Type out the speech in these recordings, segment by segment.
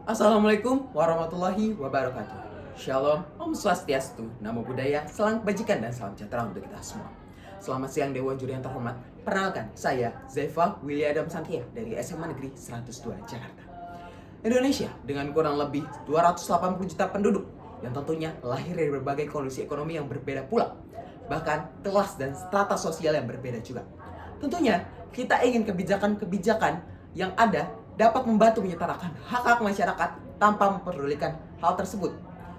Assalamualaikum warahmatullahi wabarakatuh. Shalom, Om Swastiastu, Namo Buddhaya, salam kebajikan dan salam sejahtera untuk kita semua. Selamat siang Dewan Juri yang terhormat. Perkenalkan, saya Zaifa William Santia dari SMA Negeri 102 Jakarta. Indonesia dengan kurang lebih 280 juta penduduk yang tentunya lahir dari berbagai kondisi ekonomi yang berbeda pula. Bahkan kelas dan strata sosial yang berbeda juga. Tentunya kita ingin kebijakan-kebijakan yang ada dapat membantu menyetarakan hak-hak masyarakat tanpa memperdulikan hal tersebut,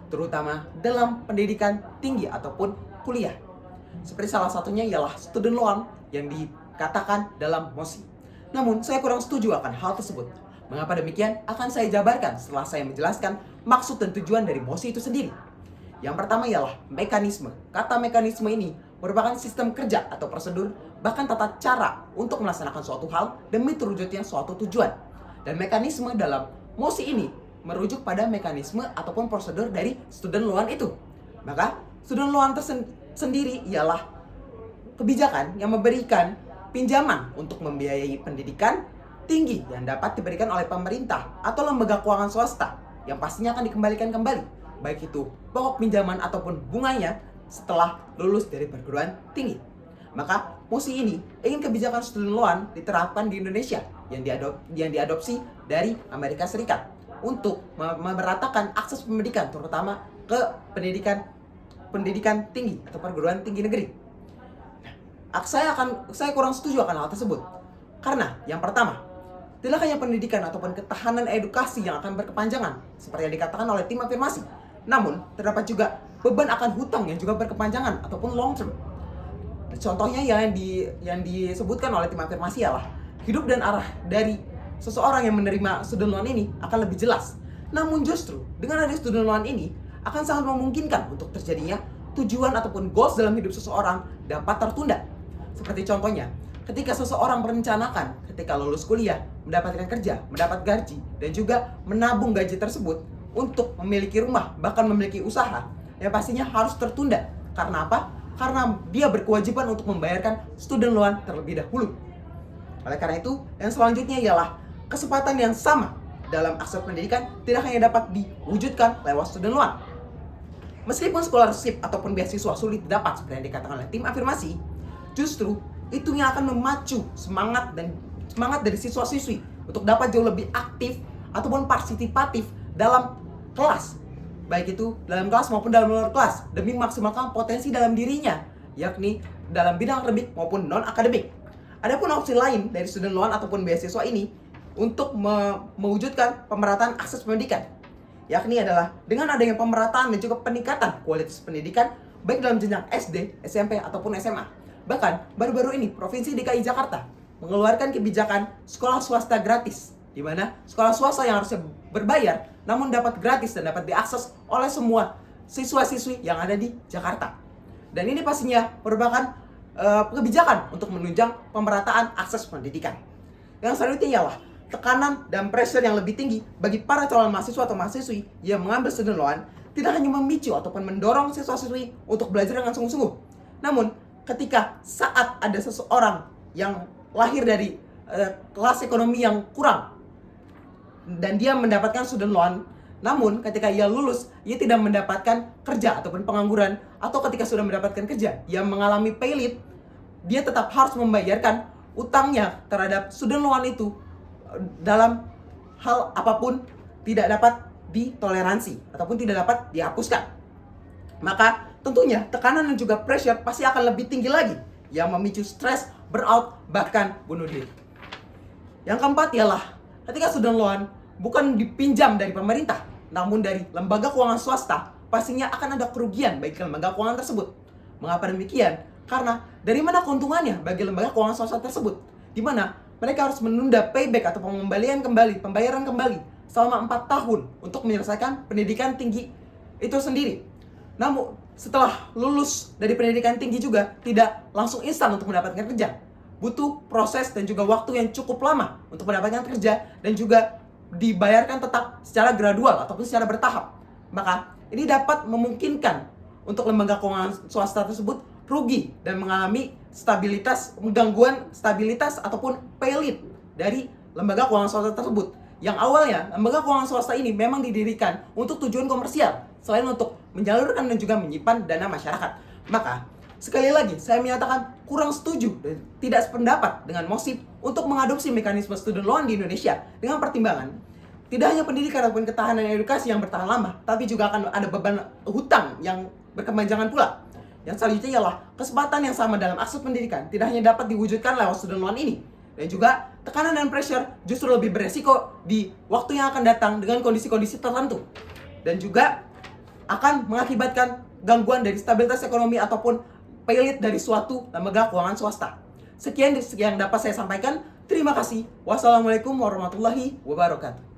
terutama dalam pendidikan tinggi ataupun kuliah. Seperti salah satunya ialah student loan yang dikatakan dalam MOSI. Namun, saya kurang setuju akan hal tersebut. Mengapa demikian? Akan saya jabarkan setelah saya menjelaskan maksud dan tujuan dari MOSI itu sendiri. Yang pertama ialah mekanisme. Kata mekanisme ini merupakan sistem kerja atau prosedur, bahkan tata cara untuk melaksanakan suatu hal demi terwujudnya suatu tujuan. Dan mekanisme dalam MOSI ini merujuk pada mekanisme ataupun prosedur dari student loan itu. Maka student loan sendiri ialah kebijakan yang memberikan pinjaman untuk membiayai pendidikan tinggi yang dapat diberikan oleh pemerintah atau lembaga keuangan swasta yang pastinya akan dikembalikan kembali, baik itu pokok pinjaman ataupun bunganya setelah lulus dari perguruan tinggi. Maka MOSI ini ingin kebijakan student loan diterapkan di Indonesia yang diadopsi dari Amerika Serikat untuk memeratakan akses pendidikan, terutama ke pendidikan tinggi atau perguruan tinggi negeri. Saya kurang setuju akan hal tersebut karena yang pertama, tidak hanya pendidikan ataupun ketahanan edukasi yang akan berkepanjangan seperti yang dikatakan oleh tim afirmasi, namun terdapat juga beban akan hutang yang juga berkepanjangan ataupun long term. Contohnya yang disebutkan oleh tim afirmasi ialah hidup dan arah dari seseorang yang menerima student loan ini akan lebih jelas. Namun justru dengan adanya student loan ini akan sangat memungkinkan untuk terjadinya tujuan ataupun goals dalam hidup seseorang dapat tertunda. Seperti contohnya, ketika seseorang merencanakan ketika lulus kuliah, mendapatkan kerja, mendapat gaji, dan juga menabung gaji tersebut untuk memiliki rumah, bahkan memiliki usaha, yang pastinya harus tertunda. Karena apa? Karena dia berkewajiban untuk membayarkan student loan terlebih dahulu. Oleh karena itu, yang selanjutnya ialah kesempatan yang sama dalam akses pendidikan tidak hanya dapat diwujudkan lewat student loan. Meskipun scholarship ataupun beasiswa sulit didapat seperti yang dikatakan oleh tim afirmasi, justru itu yang akan memacu semangat dari siswa-siswi untuk dapat jauh lebih aktif ataupun partisipatif dalam kelas, baik itu dalam kelas maupun dalam luar kelas, demi memaksimalkan potensi dalam dirinya, yakni dalam bidang akademik maupun non-akademik. Adapun opsi lain dari student loan ataupun beasiswa ini untuk mewujudkan pemerataan akses pendidikan, yakni adalah dengan adanya pemerataan dan juga peningkatan kualitas pendidikan baik dalam jenjang SD, SMP, ataupun SMA. Bahkan baru-baru ini Provinsi DKI Jakarta mengeluarkan kebijakan sekolah swasta gratis, di mana sekolah swasta yang harusnya berbayar namun dapat gratis dan dapat diakses oleh semua siswa-siswi yang ada di Jakarta. Dan ini pastinya merupakan kebijakan untuk menunjang pemerataan akses pendidikan. Yang selanjutnya ialah tekanan dan pressure yang lebih tinggi bagi para calon mahasiswa atau mahasiswi yang mengambil student loan tidak hanya memicu ataupun mendorong siswa-siswi untuk belajar dengan sungguh-sungguh. Namun, ketika saat ada seseorang yang lahir dari kelas ekonomi yang kurang dan dia mendapatkan student loan, namun ketika ia lulus, ia tidak mendapatkan kerja ataupun pengangguran, atau ketika sudah mendapatkan kerja, ia mengalami paylit, dia tetap harus membayarkan utangnya terhadap student loan itu dalam hal apapun tidak dapat ditoleransi ataupun tidak dapat dihapuskan. Maka tentunya tekanan dan juga pressure pasti akan lebih tinggi lagi yang memicu stres, burnout, bahkan bunuh diri. Yang keempat ialah ketika student loan bukan dipinjam dari pemerintah, namun dari lembaga keuangan swasta, pastinya akan ada kerugian bagi lembaga keuangan tersebut. Mengapa demikian? Karena dari mana keuntungannya bagi lembaga keuangan swasta tersebut? Di mana mereka harus menunda payback atau pembayaran kembali selama 4 tahun untuk menyelesaikan pendidikan tinggi itu sendiri. Namun setelah lulus dari pendidikan tinggi juga tidak langsung instan untuk mendapatkan kerja. Butuh proses dan juga waktu yang cukup lama untuk mendapatkan kerja dan juga dibayarkan tetap secara gradual ataupun secara bertahap. Maka ini dapat memungkinkan untuk lembaga keuangan swasta tersebut rugi dan mengalami gangguan stabilitas ataupun paylit dari lembaga keuangan swasta tersebut, Yang awalnya, lembaga keuangan swasta ini memang didirikan untuk tujuan komersial, selain untuk menyalurkan dan juga menyimpan dana masyarakat. Maka, sekali lagi, saya menyatakan kurang setuju dan tidak sependapat dengan MOSIP untuk mengadopsi mekanisme student loan di Indonesia dengan pertimbangan tidak hanya pendidikan ataupun ketahanan edukasi yang bertahan lama, tapi juga akan ada beban hutang yang berkepanjangan pula. Yang selanjutnya ialah kesempatan yang sama dalam akses pendidikan tidak hanya dapat diwujudkan lewat student loan ini, dan juga tekanan dan pressure justru lebih beresiko di waktu yang akan datang dengan kondisi-kondisi tertentu, dan juga akan mengakibatkan gangguan dari stabilitas ekonomi ataupun pailit dari suatu lembaga keuangan swasta. Sekian yang dapat saya sampaikan. Terima kasih. Wassalamualaikum warahmatullahi wabarakatuh.